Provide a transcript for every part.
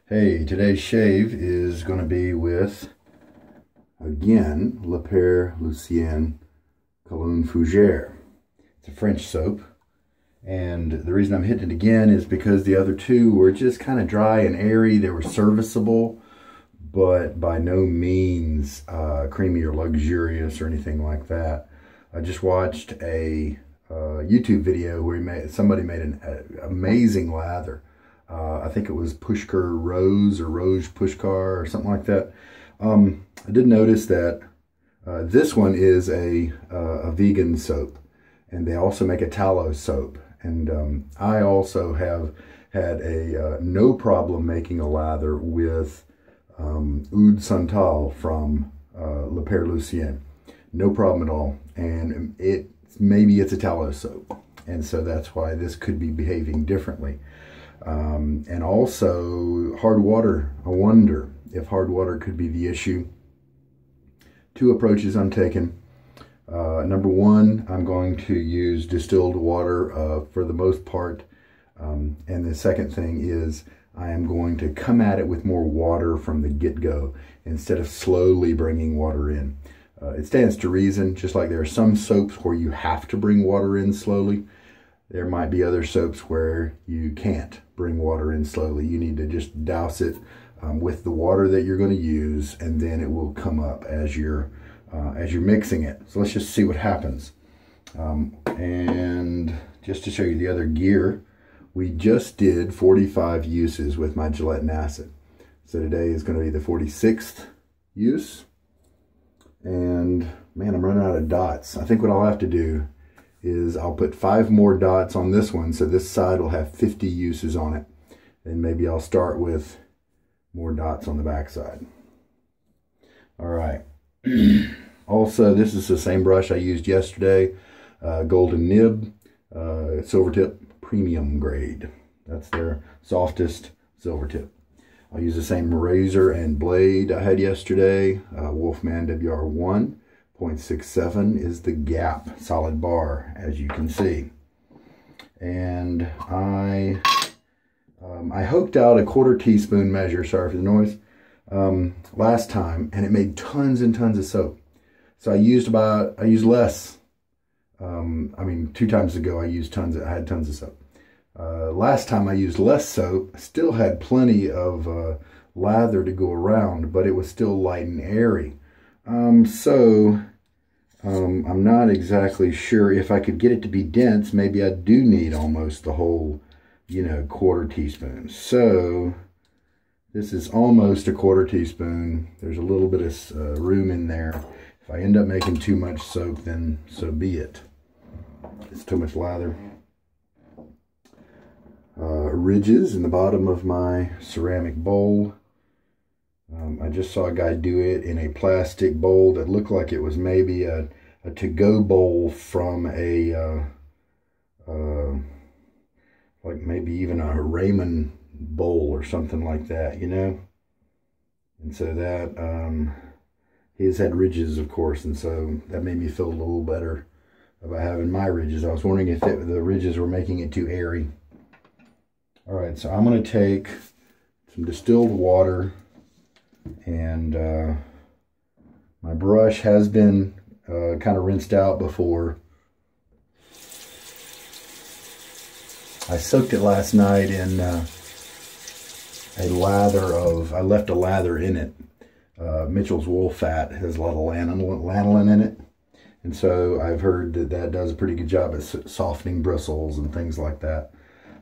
Hey, today's shave is going to be with, again, Pere Lucien Cologne Fougere. It's a French soap, and the reason I'm hitting it again is because the other two were just kind of dry and airy. They were serviceable, but by no means creamy or luxurious or anything like that. I just watched a YouTube video where somebody made an amazing lather. I think it was Pushkar Rose or Rose Pushkar or something like that. I did notice that this one is a vegan soap, and they also make a tallow soap. And I also have had a no problem making a lather with Oud Santal from Pere Lucien. No problem at all. And maybe it's a tallow soap, and so that's why this could be behaving differently. And also hard water. I wonder if hard water could be the issue. Two approaches I'm taking. Number one, I'm going to use distilled water for the most part. And the second thing is I am going to come at it with more water from the get-go instead of slowly bringing water in. It stands to reason, just like there are some soaps where you have to bring water in slowly. There might be other soaps where you can't bring water in slowly. You need to just douse it with the water that you're going to use, and then it will come up as you're mixing it. So let's just see what happens. And just to show you the other gear, we just did 45 uses with my Gillette Nacet. So today is going to be the 46th use. And man, I'm running out of dots. I think what I'll have to do is I'll put 5 more dots on this one, so this side will have 50 uses on it. And maybe I'll start with more dots on the back side. All right. Also, this is the same brush I used yesterday, Golden Nib, Silvertip Premium Grade. That's their softest Silvertip. I'll use the same razor and blade I had yesterday, Wolfman WR1. 0.67 is the gap, solid bar, as you can see. And I hooked out a 1/4 teaspoon measure, sorry for the noise, last time, and it made tons and tons of soap. So I used less. I mean, 2 times ago I had tons of soap. Last time I used less soap, still had plenty of lather to go around, but it was still light and airy. I'm not exactly sure if I could get it to be dense. Maybe I do need almost the whole, 1/4 teaspoon. So this is almost a 1/4 teaspoon. There's a little bit of room in there. If I end up making too much soap, then so be it. It's too much lather. Ridges in the bottom of my ceramic bowl. I just saw a guy do it in a plastic bowl that looked like it was maybe a to-go bowl from a, like maybe even a ramen bowl or something like that, And so that, his had ridges, of course, and so that made me feel a little better about having my ridges. I was wondering if the ridges were making it too airy. All right, so I'm going to take some distilled water, and my brush has been kind of rinsed out before. I soaked it last night in a lather of, I left a lather in it. Mitchell's wool fat has a lot of lanolin in it. And so I've heard that does a pretty good job at softening bristles and things like that.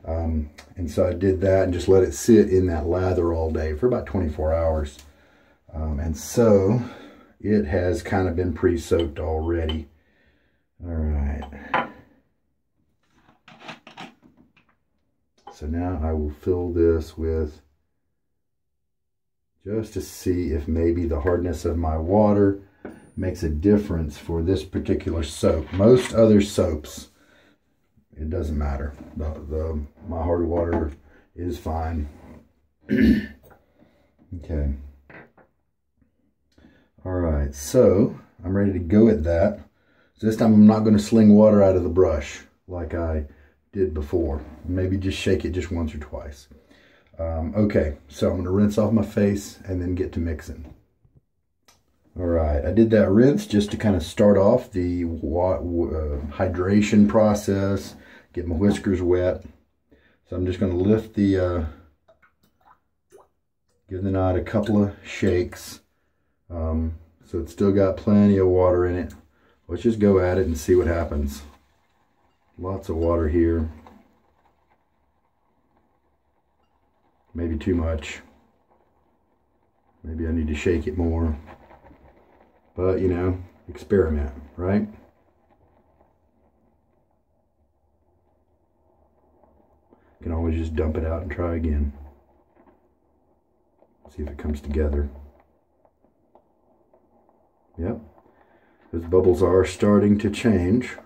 And so I did that and just let it sit in that lather all day for about 24 hours. And so it has kind of been pre-soaked already. All right. So now I will fill this with, just to see if maybe the hardness of my water makes a difference for this particular soap. Most other soaps, it doesn't matter. My hard water is fine. Okay. All right, so I'm ready to go at that. So this time I'm not going to sling water out of the brush like I did before. Maybe just shake it just once or twice. Okay, so I'm going to rinse off my face and then get to mixing. All right, I did that rinse just to kind of start off the hydration process, get my whiskers wet. So I'm just going to lift the, give the knot a couple of shakes. So it's still got plenty of water in it. Let's just go at it and see what happens. Lots of water here. Maybe too much. Maybe I need to shake it more. But, you know, experiment, right? You can always just dump it out and try again. See if it comes together. Yep. Those bubbles are starting to change.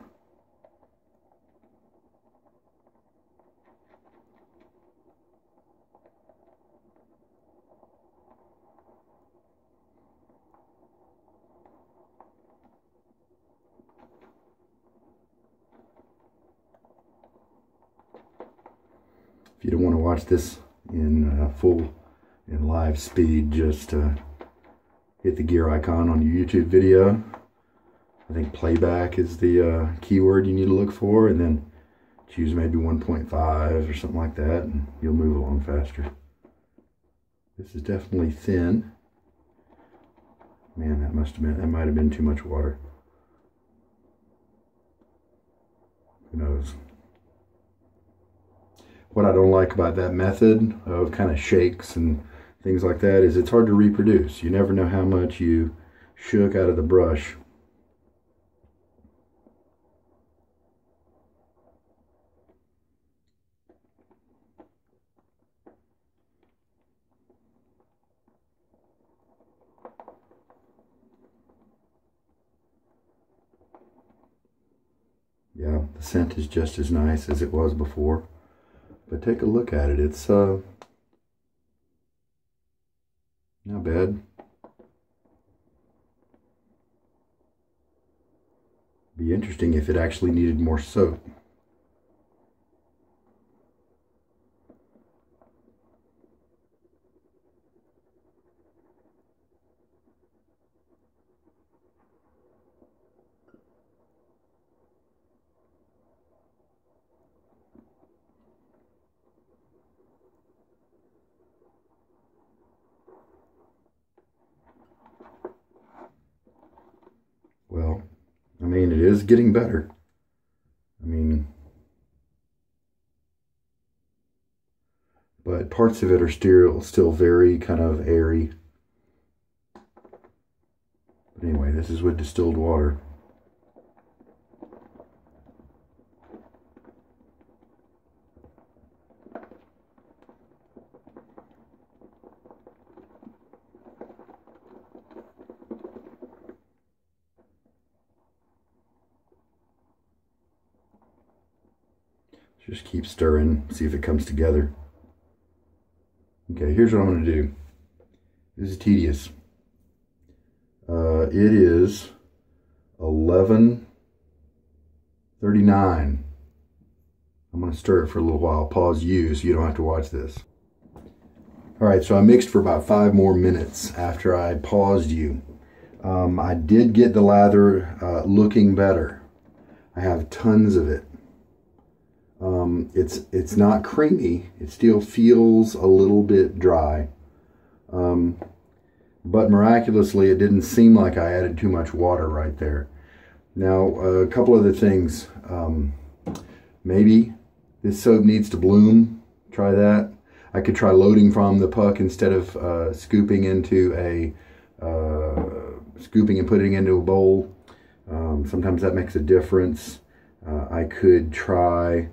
If you don't want to watch this in in live speed, just hit the gear icon on your YouTube video. I think playback is the keyword you need to look for, and then choose maybe 1.5 or something like that, and you'll move along faster. This is definitely thin. Man, that might have been too much water. Who knows? What I don't like about that method of kind of shakes and things like that is it's hard to reproduce. You never know how much you shook out of the brush. Yeah, the scent is just as nice as it was before. But take a look at it. It's not bad. Be interesting if it actually needed more soap. Well, I mean, it is getting better. I mean, but parts of it are still very kind of airy. But anyway, this is with distilled water. Just keep stirring, see if it comes together. Okay, here's what I'm going to do. This is tedious. It is 11:39. I'm going to stir it for a little while. Pause you so you don't have to watch this. Alright, so I mixed for about 5 more minutes after I paused you. I did get the lather looking better. I have tons of it. It's not creamy. It still feels a little bit dry. But miraculously, it didn't seem like I added too much water right there. Now, a couple other things. Maybe this soap needs to bloom. Try that. I could try loading from the puck instead of scooping into a scooping and putting into a bowl. Sometimes that makes a difference. I could try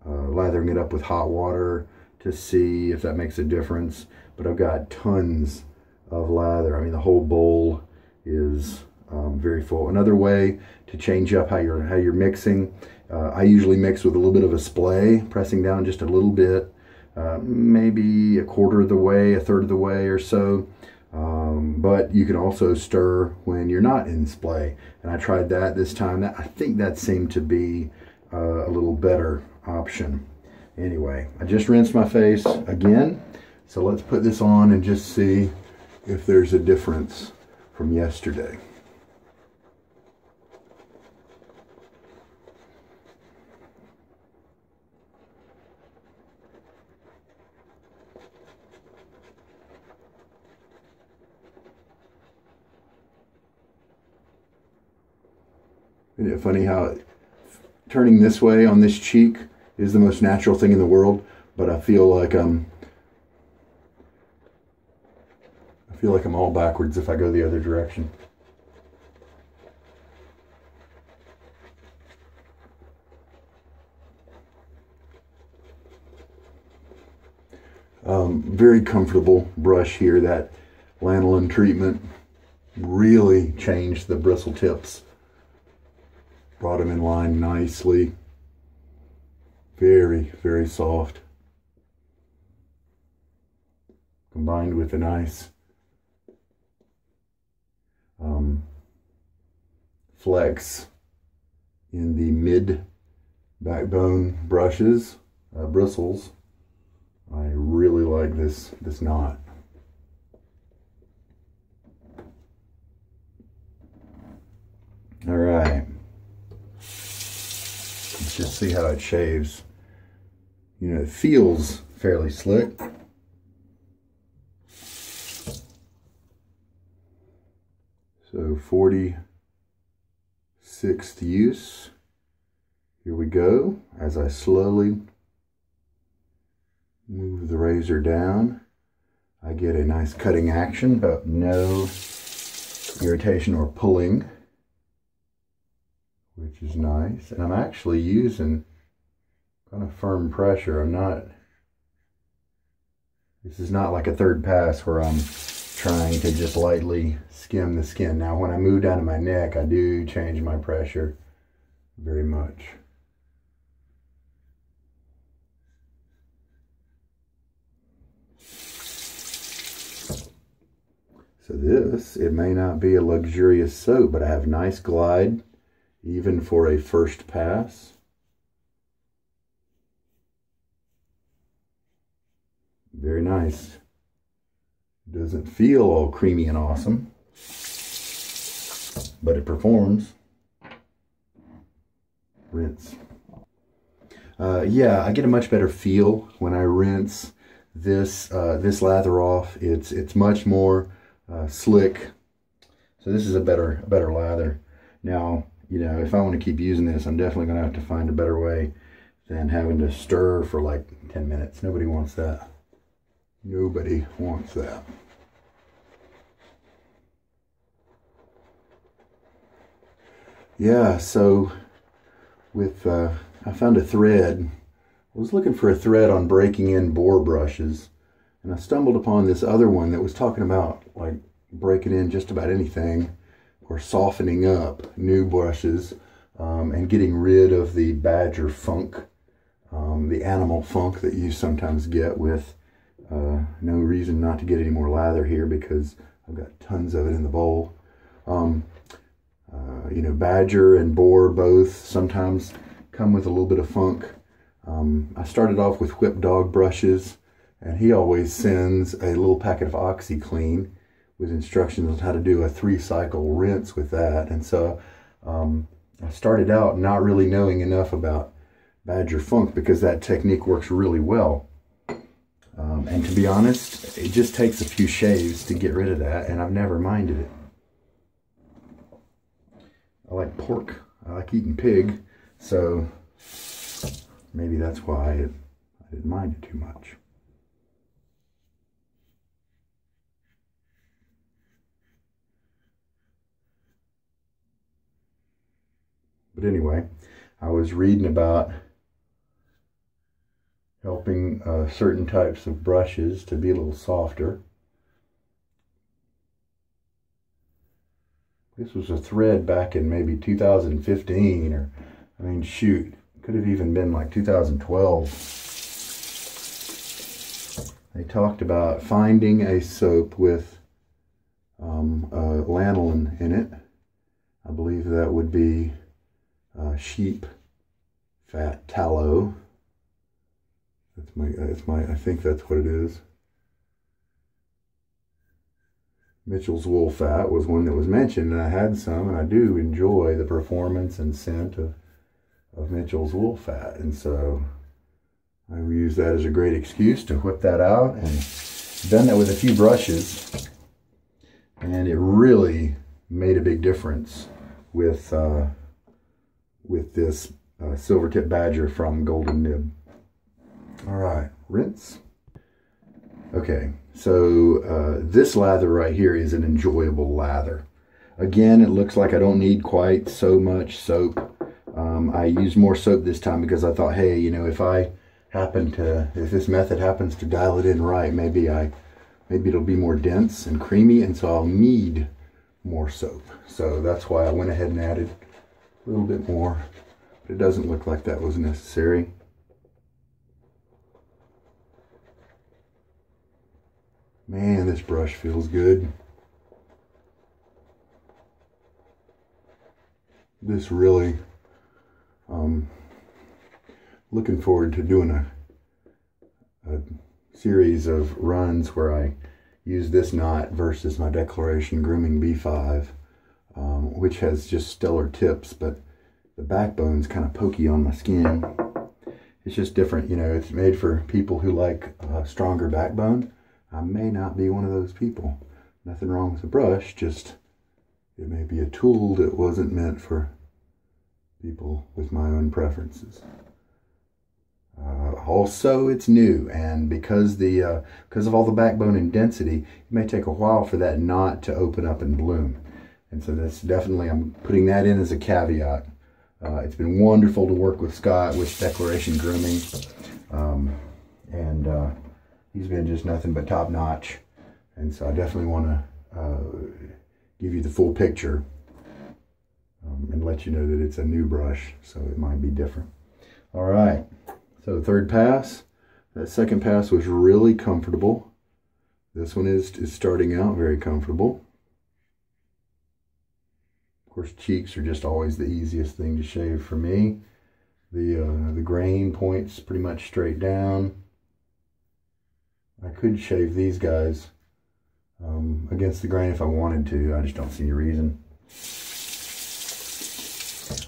lathering it up with hot water to see if that makes a difference. But I've got tons of lather. I mean, the whole bowl is very full. Another way to change up how you're mixing, I usually mix with a little bit of a splay, pressing down just a little bit, maybe a quarter of the way, a third of the way or so. But you can also stir when you're not in splay. And I tried that this time. I think that seemed to be a little better option. Anyway, I just rinsed my face again. So let's put this on and just see if there's a difference from yesterday. Isn't it funny how turning this way on this cheek is the most natural thing in the world, but I feel like I'm all backwards if I go the other direction. Very comfortable brush here. That lanolin treatment really changed the bristle tips. Brought them in line nicely. Very, very soft. Combined with a nice flex in the mid backbone brushes, bristles. I really like this knot. All right. Let's just see how it shaves. You know, it feels fairly slick. So 46th use. Here we go. As I slowly move the razor down, I get a nice cutting action, but no irritation or pulling, which is nice. And I'm actually using kind of firm pressure. This is not like a third pass where I'm trying to just lightly skim the skin. Now when I move down to my neck, I do change my pressure very much. So this, it may not be a luxurious soap, but I have nice glide, even for a first pass. Very nice. Doesn't feel all creamy and awesome, but it performs. Rinse. Yeah, I get a much better feel when I rinse this lather off. It's much more slick. So this is a better lather. Now, you know, if I want to keep using this, I'm definitely going to have to find a better way than having to stir for like 10 minutes. Nobody wants that. Nobody wants that. Yeah, so with, I found a thread. I was looking for a thread on breaking in bore brushes, and I stumbled upon this other one that was talking about like breaking in just about anything or softening up new brushes and getting rid of the badger funk, the animal funk that you sometimes get with no reason not to get any more lather here because I've got tons of it in the bowl. You know, badger and boar both sometimes come with a little bit of funk. I started off with whipped dog brushes, and he always sends a little packet of OxyClean with instructions on how to do a 3-cycle rinse with that. And so I started out not really knowing enough about badger funk because that technique works really well. And to be honest, it just takes a few shaves to get rid of that, and I've never minded it. I like pork. I like eating pig, so maybe that's why I didn't mind it too much. But anyway, I was reading about helping certain types of brushes to be a little softer. This was a thread back in maybe 2015, or, I mean, shoot, could have even been like 2012. They talked about finding a soap with lanolin in it. I believe that would be sheep fat tallow. I think that's what it is. Mitchell's wool fat was one that was mentioned, and I had some, and I do enjoy the performance and scent of Mitchell's wool fat, and so I use that as a great excuse to whip that out, and done that with a few brushes, and it really made a big difference with this Silvertip Badger from Golden Nib. All right, rinse. Okay, so this lather right here is an enjoyable lather. Again, it looks like I don't need quite so much soap. I used more soap this time because I thought, hey, you know, if this method happens to dial it in right, maybe it'll be more dense and creamy, and so I'll need more soap. So that's why I went ahead and added a little bit more. But it doesn't look like that was necessary. Man, this brush feels good. This really, looking forward to doing a series of runs where I use this knot versus my Declaration Grooming B5, which has just stellar tips, but the backbone's kind of pokey on my skin. It's just different, you know, it's made for people who like a stronger backbone. I may not be one of those people. Nothing wrong with the brush, just it may be a tool that wasn't meant for people with my own preferences. Also, it's new, and because of all the backbone and density, it may take a while for that knot to open up and bloom. And so that's definitely, I'm putting that in as a caveat. It's been wonderful to work with Scott with Declaration Grooming, and he's been just nothing but top notch. And so I definitely want to give you the full picture and let you know that it's a new brush, so it might be different. All right, so third pass. That second pass was really comfortable. This one is starting out very comfortable. Of course, cheeks are just always the easiest thing to shave for me. The grain points pretty much straight down. I could shave these guys against the grain if I wanted to. I just don't see any reason.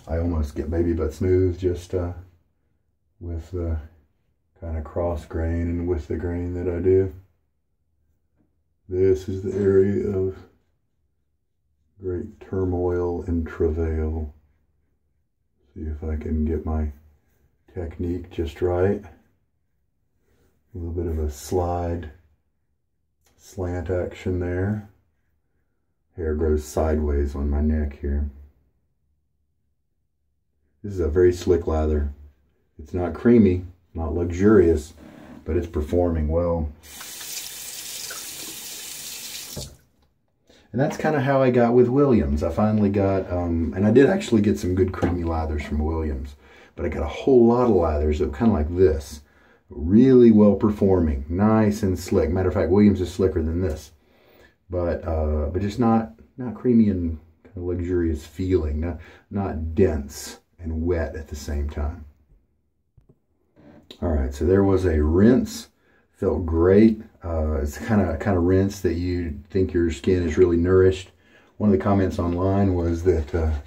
I almost get baby butt smooth just with the kind of cross grain and with the grain that I do. This is the area of great turmoil and travail. See if I can get my technique just right. A little bit of a slant action there. Hair grows sideways on my neck here. This is a very slick lather. It's not creamy, not luxurious, but it's performing well. And that's kind of how I got with Williams. I finally got, and I did actually get some good creamy lathers from Williams, but I got a whole lot of lathers that were kind of like this. Really well performing, nice and slick. Matter of fact, Williams is slicker than this, but just not creamy and kind of luxurious feeling, not dense and wet at the same time. All right, so there was a rinse. Felt great. It's the kind of rinse that you think your skin is really nourished. One of the comments online was that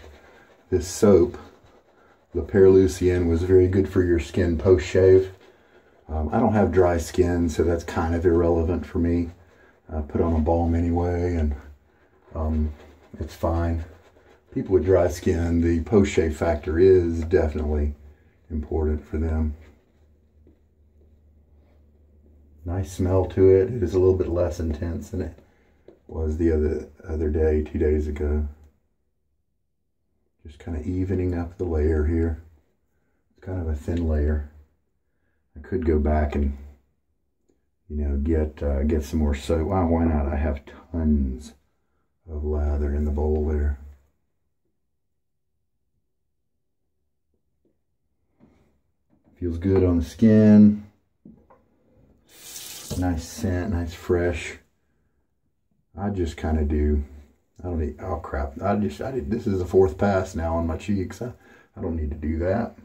this soap, the Pere Lucien, was very good for your skin post-shave. I don't have dry skin, so that's kind of irrelevant for me. I put on a balm anyway, and it's fine. People with dry skin, the post-shave factor is definitely important for them. Nice smell to it. It is a little bit less intense than it was the other day, 2 days ago. Just kind of evening up the layer here. It's kind of a thin layer. I could go back and, you know, get some more soap. Well, why not? I have tons of lather in the bowl there. Feels good on the skin. Nice scent, nice fresh. I just kind of do. I don't need. Oh crap! This is the fourth pass now on my cheeks. I don't need to do that.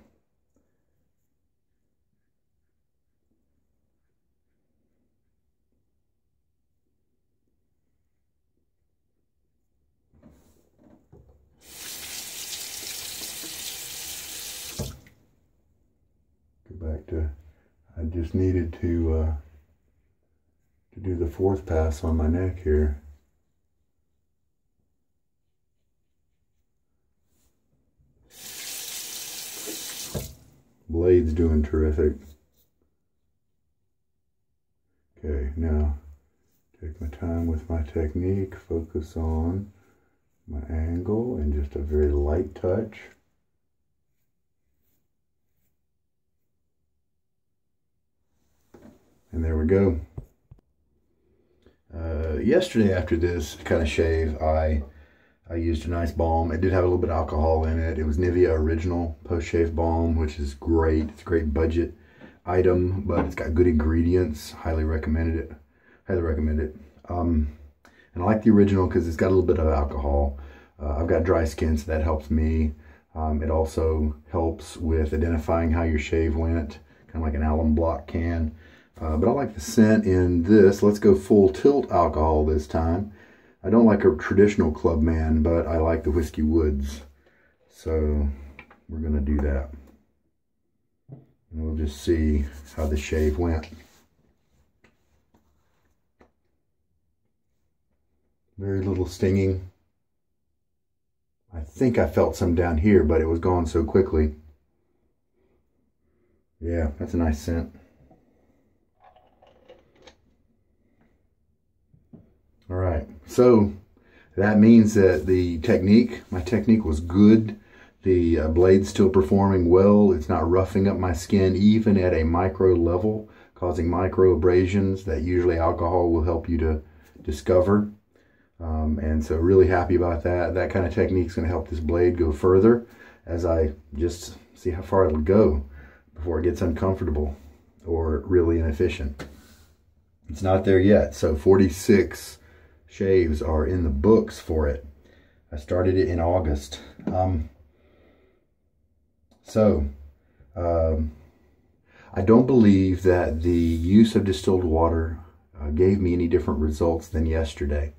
just needed to do the fourth pass on my neck here. Blade's doing terrific. Okay, now take my time with my technique, focus on my angle and just a very light touch. And there we go. Yesterday after this kind of shave, I used a nice balm. It did have a little bit of alcohol in it. It was Nivea Original Post-Shave Balm, which is great. It's a great budget item, but it's got good ingredients. Highly recommended it. Highly recommend it. And I like the original because it's got a little bit of alcohol. I've got dry skin, so that helps me. It also helps with identifying how your shave went, kind of like an alum block can. But I like the scent in this. Let's go full tilt alcohol this time. I don't like a traditional Clubman, but I like the Whiskey Woods. So we're going to do that. And we'll just see how the shave went. Very little stinging. I think I felt some down here, but it was gone so quickly. Yeah, that's a nice scent. All right, so that means that my technique was good. The blade's still performing well. It's not roughing up my skin, even at a micro level, causing micro abrasions that usually alcohol will help you to discover. And so really happy about that. That kind of technique is going to help this blade go further as I just see how far it'll go before it gets uncomfortable or really inefficient. It's not there yet. So 46 shaves are in the books for it. I started it in August. I don't believe that the use of distilled water gave me any different results than yesterday.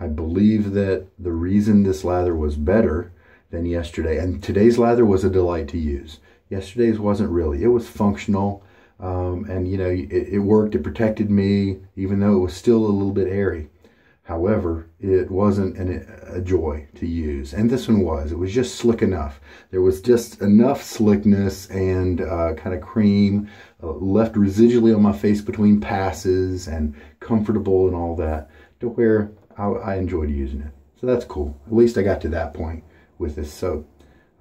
I believe that the reason this lather was better than yesterday, and today's lather was a delight to use. Yesterday's wasn't really. It was functional, and you know, it worked. It protected me, even though it was still a little bit airy. However, it wasn't a joy to use, and this one was. It was just slick enough. There was just enough slickness and kind of cream left residually on my face between passes, and comfortable and all that, to where I enjoyed using it. So that's cool. At least I got to that point with this soap.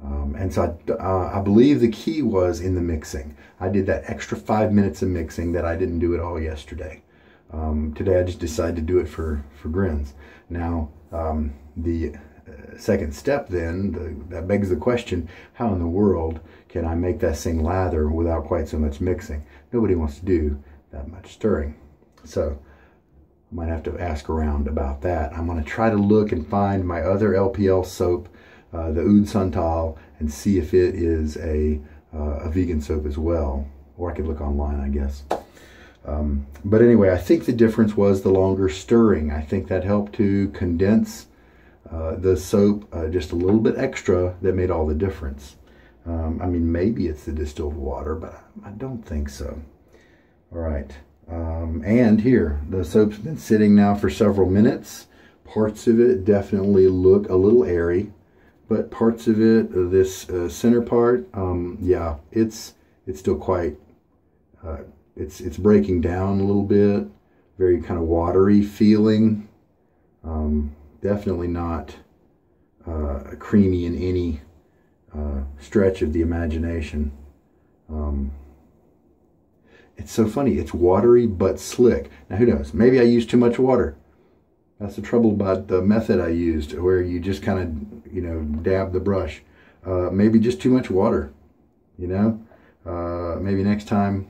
And so I believe the key was in the mixing. I did that extra 5 minutes of mixing that I didn't do at all yesterday. Today I just decided to do it for grins. Now, the second step then, that begs the question, how in the world can I make that same lather without quite so much mixing? Nobody wants to do that much stirring. So I might have to ask around about that. I'm going to try to look and find my other LPL soap, the Oud Santal, and see if it is a vegan soap as well. Or I could look online, I guess. But anyway, I think the difference was the longer stirring. I think that helped to condense the soap just a little bit extra. That made all the difference. I mean, maybe it's the distilled water, but I don't think so. All right. And here, the soap's been sitting now for several minutes. Parts of it definitely look a little airy, but parts of it, this center part, yeah, it's still quite, it's breaking down a little bit. Very kind of watery feeling. Definitely not creamy in any stretch of the imagination. It's so funny. It's watery but slick. Now, who knows? Maybe I used too much water. That's the trouble about the method I used, where you just kind of, you know, dab the brush. Maybe just too much water, you know? Maybe next time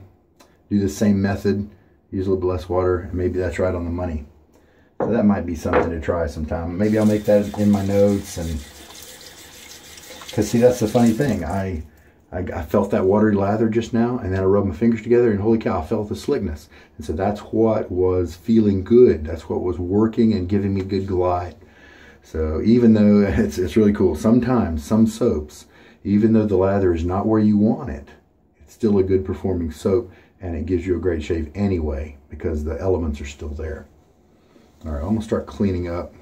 do the same method, use a little less water, and maybe that's right on the money. So that might be something to try sometime. Maybe I'll make that in my notes. And because see, that's the funny thing. I felt that watery lather just now, and then I rubbed my fingers together, and holy cow, I felt the slickness. And so that's what was feeling good. That's what was working and giving me good glide. So even though it's really cool, sometimes some soaps, even though the lather is not where you want it, it's still a good performing soap, and it gives you a great shave anyway because the elements are still there. All right, I'm gonna start cleaning up.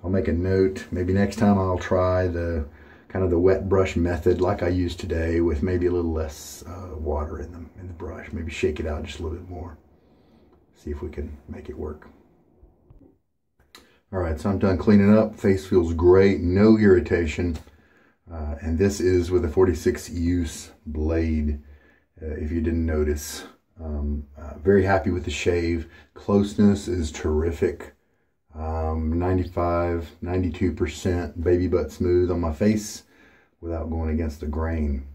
I'll make a note. Maybe next time I'll try the kind of the wet brush method like I used today, with maybe a little less water in the brush. Maybe shake it out just a little bit more. See if we can make it work. All right, so I'm done cleaning up. Face feels great, no irritation. And this is with a 46 use blade, if you didn't notice. Very happy with the shave. Closeness is terrific. 95, 92% baby butt smooth on my face without going against the grain.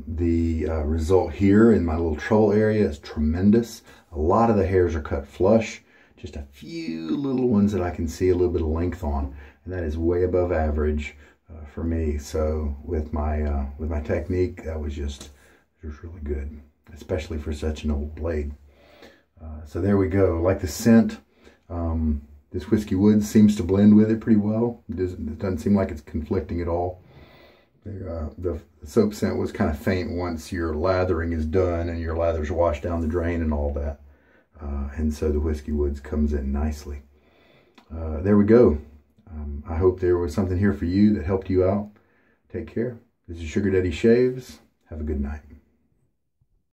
The result here in my little troll area is tremendous. A lot of the hairs are cut flush. Just a few little ones that I can see a little bit of length on, and that is way above average for me. So with my technique, that was just really good, especially for such an old blade. So there we go. Like the scent, this Whiskey Woods seems to blend with it pretty well. It doesn't seem like it's conflicting at all. The soap scent was kind of faint once your lathering is done and your lather's washed down the drain and all that. And so the Whiskey Woods comes in nicely. There we go. I hope there was something here for you that helped you out. Take care. This is Sugar Daddy Shaves. Have a good night.